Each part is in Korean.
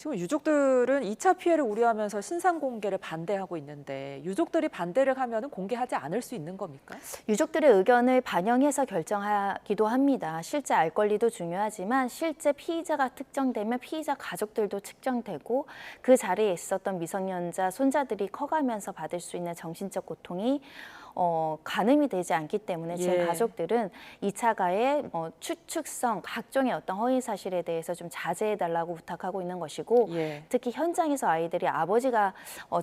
지금 유족들은 2차 피해를 우려하면서 신상 공개를 반대하고 있는데 유족들이 반대를 하면은 공개하지 않을 수 있는 겁니까? 유족들의 의견을 반영해서 결정하기도 합니다. 실제 알 권리도 중요하지만 실제 피의자가 특정되면 피의자 가족들도 측정되고 그 자리에 있었던 미성년자 손자들이 커가면서 받을 수 있는 정신적 고통이 가늠이 되지 않기 때문에 지금 예. 가족들은 2차 가해 추측성 각종의 어떤 허위 사실에 대해서 좀 자제해달라고 부탁하고 있는 것이고 예. 특히 현장에서 아이들이 아버지가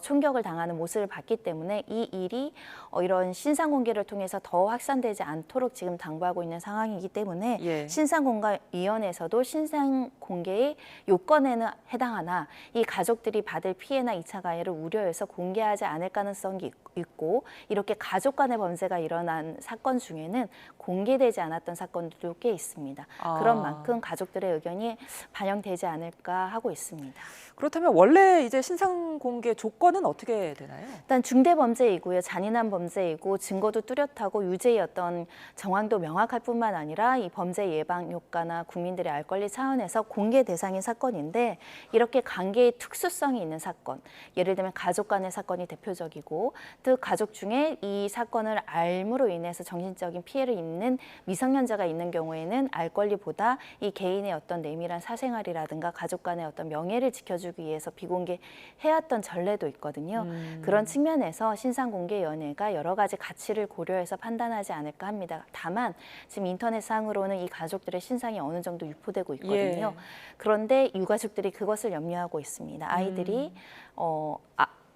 총격을 당하는 모습을 봤기 때문에 이 일이 이런 신상 공개를 통해서 더 확산되지 않도록 지금 당부하고 있는 상황이기 때문에 예. 신상공개위원회에서도 신상 공개의 요건에는 해당하나 이 가족들이 받을 피해나 2차 가해를 우려해서 공개하지 않을 가능성이 있고 이렇게 가족 간의 범죄가 일어난 사건 중에는 공개되지 않았던 사건들도 꽤 있습니다. 그런 만큼 가족들의 의견이 반영되지 않을까 하고 있습니다. 그렇다면 원래 이제 신상 공개 조건은 어떻게 되나요? 일단 중대 범죄이고요. 잔인한 범죄이고 증거도 뚜렷하고 유죄의 어떤 정황도 명확할 뿐만 아니라 이 범죄 예방 효과나 국민들의 알 권리 차원에서 공개 대상인 사건인데 이렇게 관계의 특수성이 있는 사건, 예를 들면 가족 간의 사건이 대표적이고 또 가족 중에 이 사건을 알므로 인해서 정신적인 피해를 입는 미성년자가 있는 경우에는 알 권리보다 이 개인의 어떤 내밀한 사생활이라든가 가족 간의 어떤 명예를 지켜주기 위해서 비공개해왔던 전례도 있거든요. 그런 측면에서 신상공개위원회가 여러 가지 가치를 고려해서 판단하지 않을까 합니다. 다만 지금 인터넷상으로는 이 가족들의 신상이 어느 정도 유포되고 있거든요. 예. 그런데 유가족들이 그것을 염려하고 있습니다. 아이들이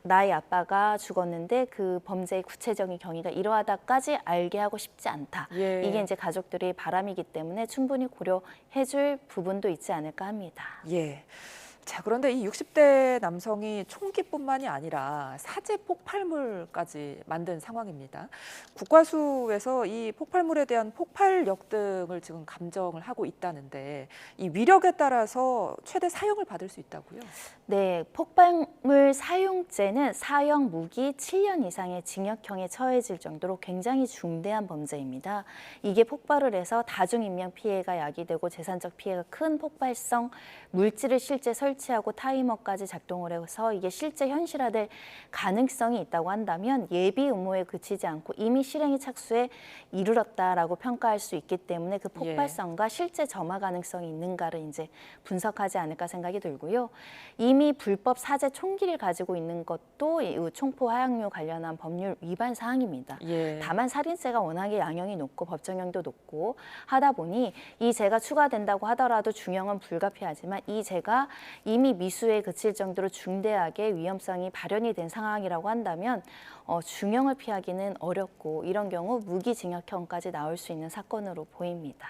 나의 아빠가 죽었는데 그 범죄의 구체적인 경위가 이러하다까지 알게 하고 싶지 않다. 예. 이게 이제 가족들의 바람이기 때문에 충분히 고려해줄 부분도 있지 않을까 합니다. 예. 자, 그런데 이 60대 남성이 총기뿐만이 아니라 사제 폭발물까지 만든 상황입니다. 국과수에서 이 폭발물에 대한 폭발력 등을 지금 감정을 하고 있다는데 이 위력에 따라서 최대 사형을 받을 수 있다고요? 네, 폭발물 사용죄는 사형 무기 7년 이상의 징역형에 처해질 정도로 굉장히 중대한 범죄입니다. 이게 폭발을 해서 다중인명 피해가 야기되고 재산적 피해가 큰 폭발성 물질을 실제 설치하고 타이머까지 작동을 해서 이게 실제 현실화될 가능성이 있다고 한다면 예비 의무에 그치지 않고 이미 실행에 착수에 이르렀다라고 평가할 수 있기 때문에 그 폭발성과 실제 점화 가능성이 있는가를 이제 분석하지 않을까 생각이 들고요. 이미 불법 사제 총기를 가지고 있는 것도 이 총포 화약류 관련한 법률 위반 사항입니다. 예. 다만 살인죄가 워낙에 양형이 높고 법정형도 높고 하다 보니 이 죄가 추가된다고 하더라도 중형은 불가피하지만 이 죄가 이미 미수에 그칠 정도로 중대하게 위험성이 발현이 된 상황이라고 한다면 중형을 피하기는 어렵고 이런 경우 무기징역형까지 나올 수 있는 사건으로 보입니다.